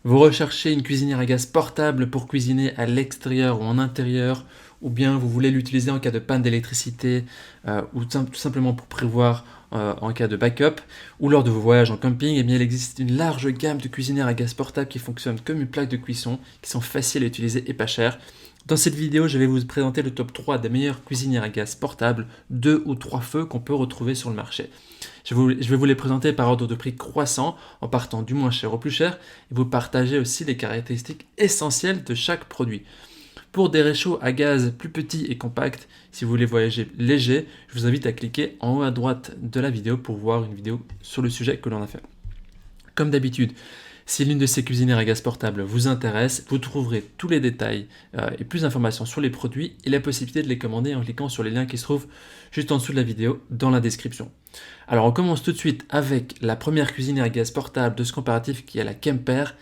Vous recherchez une cuisinière à gaz portable pour cuisiner à l'extérieur ou en intérieur, ou bien vous voulez l'utiliser en cas de panne d'électricité ou tout simplement pour prévoir en cas de backup ou lors de vos voyages en camping, eh bien, il existe une large gamme de cuisinières à gaz portable qui fonctionnent comme une plaque de cuisson, qui sont faciles à utiliser et pas chères. Dans cette vidéo, je vais vous présenter le top 3 des meilleures cuisinières à gaz portables, 2 ou 3 feux qu'on peut retrouver sur le marché. Je vais vous les présenter par ordre de prix croissant, en partant du moins cher au plus cher, et vous partager aussi les caractéristiques essentielles de chaque produit. Pour des réchauds à gaz plus petits et compacts, si vous voulez voyager léger, je vous invite à cliquer en haut à droite de la vidéo pour voir une vidéo sur le sujet que l'on a fait. Comme d'habitude, si l'une de ces cuisinières à gaz portable vous intéresse, vous trouverez tous les détails et plus d'informations sur les produits et la possibilité de les commander en cliquant sur les liens qui se trouvent juste en dessous de la vidéo dans la description. Alors on commence tout de suite avec la première cuisinière à gaz portable de ce comparatif qui est la Kemper,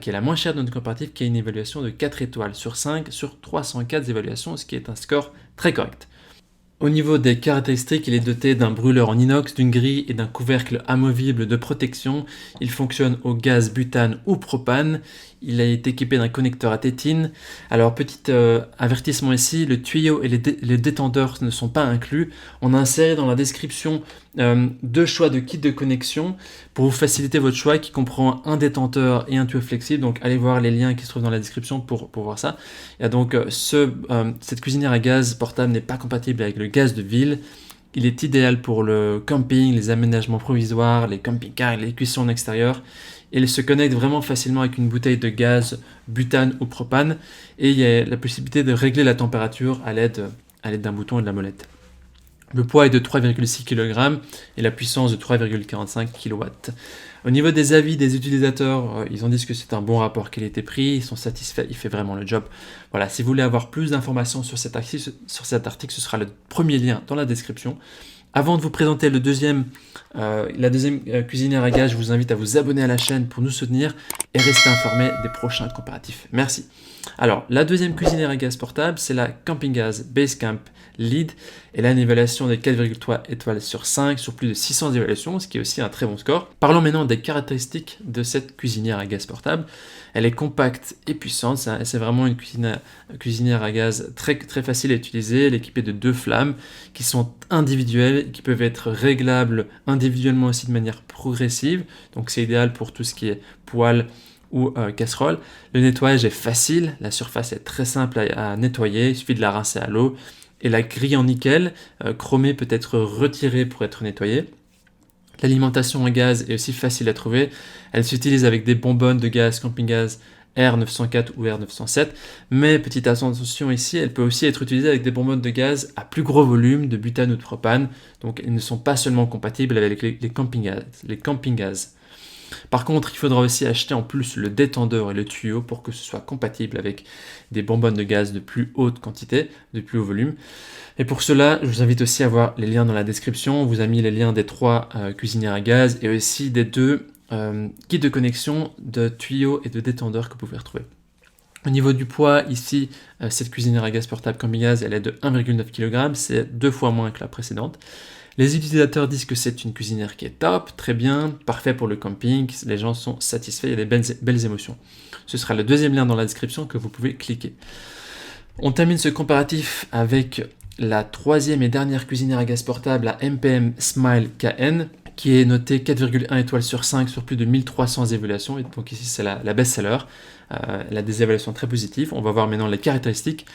qui est la moins chère de notre comparatif, qui a une évaluation de 4 étoiles sur 5 sur 304 évaluations, ce qui est un score très correct. Au niveau des caractéristiques, il est doté d'un brûleur en inox, d'une grille et d'un couvercle amovible de protection. Il fonctionne au gaz butane ou propane. Il est équipé d'un connecteur à tétine. Alors, petit avertissement ici, le tuyau et les détendeurs ne sont pas inclus. On a inséré dans la description deux choix de kit de connexion pour vous faciliter votre choix qui comprend un détenteur et un tuyau flexible. Donc, allez voir les liens qui se trouvent dans la description pour voir ça. Et donc, cette cuisinière à gaz portable n'est pas compatible avec le gaz de ville. Il est idéal pour le camping, les aménagements provisoires, les camping-cars et les cuissons en extérieur. Et il se connecte vraiment facilement avec une bouteille de gaz, butane ou propane. Et il y a la possibilité de régler la température à l'aide d'un bouton et de la molette. Le poids est de 3,6 kg et la puissance de 3,45 kW. Au niveau des avis des utilisateurs, ils ont dit que c'est un bon rapport qualité-prix, ils sont satisfaits, il fait vraiment le job. Voilà, si vous voulez avoir plus d'informations sur cet article, ce sera le premier lien dans la description. Avant de vous présenter la deuxième cuisinière à gaz, je vous invite à vous abonner à la chaîne pour nous soutenir et rester informé des prochains comparatifs. Merci. Alors, la deuxième cuisinière à gaz portable, c'est la Camping Gas Basecamp Lead. Elle a une évaluation de 4,3 étoiles sur 5 sur plus de 600 évaluations, ce qui est aussi un très bon score. Parlons maintenant des caractéristiques de cette cuisinière à gaz portable. Elle est compacte et puissante, c'est vraiment une cuisinière à gaz très, très facile à utiliser. Elle est équipée de 2 flammes qui sont individuelles, qui peuvent être réglables individuellement aussi de manière progressive. Donc c'est idéal pour tout ce qui est poêle ou casserole. Le nettoyage est facile, la surface est très simple à nettoyer, il suffit de la rincer à l'eau. Et la grille en nickel chromée peut être retirée pour être nettoyée. L'alimentation en gaz est aussi facile à trouver. Elle s'utilise avec des bonbonnes de gaz Camping Gas R904 ou R907. Mais petite attention ici, elle peut aussi être utilisée avec des bonbonnes de gaz à plus gros volume, de butane ou de propane. Donc elles ne sont pas seulement compatibles avec les camping gaz. Par contre, il faudra aussi acheter en plus le détendeur et le tuyau pour que ce soit compatible avec des bonbonnes de gaz de plus haute quantité, de plus haut volume. Et pour cela, je vous invite aussi à voir les liens dans la description. On vous a mis les liens des 3 cuisinières à gaz et aussi des 2 kits de connexion de tuyaux et de détendeurs que vous pouvez retrouver. Au niveau du poids, ici, cette cuisinière à gaz portable Camping Gas, elle est de 1,9 kg, c'est 2 fois moins que la précédente. Les utilisateurs disent que c'est une cuisinière qui est top, très bien, parfait pour le camping, les gens sont satisfaits, il y a des belles émotions. Ce sera le deuxième lien dans la description que vous pouvez cliquer. On termine ce comparatif avec la troisième et dernière cuisinière à gaz portable, la MPM Smile KN, qui est notée 4,1 étoiles sur 5 sur plus de 1300 évaluations, et donc ici c'est la best-seller. Elle a des évaluations très positives. On va voir maintenant les caractéristiques.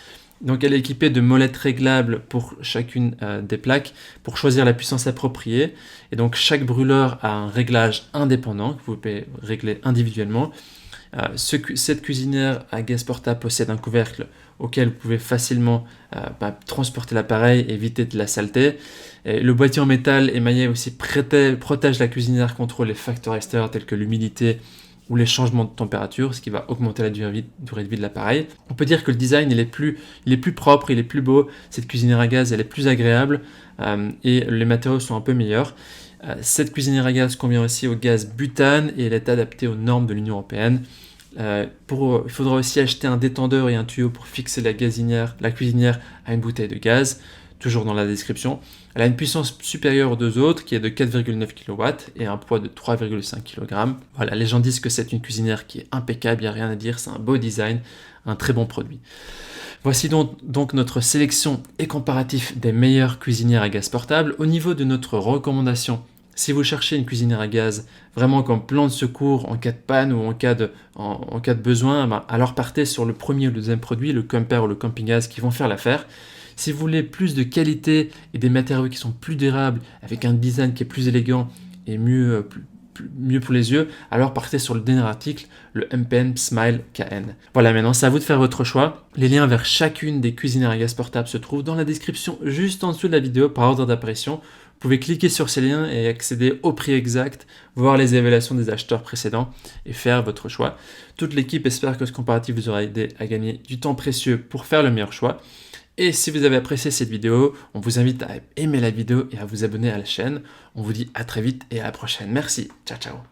Donc elle est équipée de molettes réglables pour chacune des plaques pour choisir la puissance appropriée. Et donc chaque brûleur a un réglage indépendant que vous pouvez régler individuellement. Cette cuisinière à gaz portable possède un couvercle auquel vous pouvez facilement transporter l'appareil et éviter de la saleté. Et le boîtier en métal émaillé aussi protège la cuisinière contre les facteurs extérieurs tels que l'humidité ou les changements de température, ce qui va augmenter la durée de vie de l'appareil. On peut dire que le design il est plus propre, il est plus beau. Cette cuisinière à gaz elle est plus agréable et les matériaux sont un peu meilleurs. Cette cuisinière à gaz convient aussi au gaz butane et elle est adaptée aux normes de l'Union européenne. Il faudra aussi acheter un détendeur et un tuyau pour fixer la cuisinière à une bouteille de gaz. toujours dans la description. Elle a une puissance supérieure aux deux autres qui est de 4,9 kW et un poids de 3,5 kg. Voilà, les gens disent que c'est une cuisinière qui est impeccable, il n'y a rien à dire, c'est un beau design, un très bon produit. Voici donc notre sélection et comparatif des meilleures cuisinières à gaz portables. Au niveau de notre recommandation, si vous cherchez une cuisinière à gaz vraiment comme plan de secours en cas de panne ou en cas de besoin, alors partez sur le premier ou le deuxième produit, le Comper ou le Camping Gas, qui vont faire l'affaire. Si vous voulez plus de qualité et des matériaux qui sont plus durables, avec un design qui est plus élégant et mieux pour les yeux, alors partez sur le dernier article, le MPN Smile KN. Voilà, maintenant c'est à vous de faire votre choix. Les liens vers chacune des cuisinières à gaz portables se trouvent dans la description juste en dessous de la vidéo par ordre d'apparition. Vous pouvez cliquer sur ces liens et accéder au prix exact, voir les évaluations des acheteurs précédents et faire votre choix. Toute l'équipe espère que ce comparatif vous aura aidé à gagner du temps précieux pour faire le meilleur choix. Et si vous avez apprécié cette vidéo, on vous invite à aimer la vidéo et à vous abonner à la chaîne. On vous dit à très vite et à la prochaine. Merci, ciao ciao.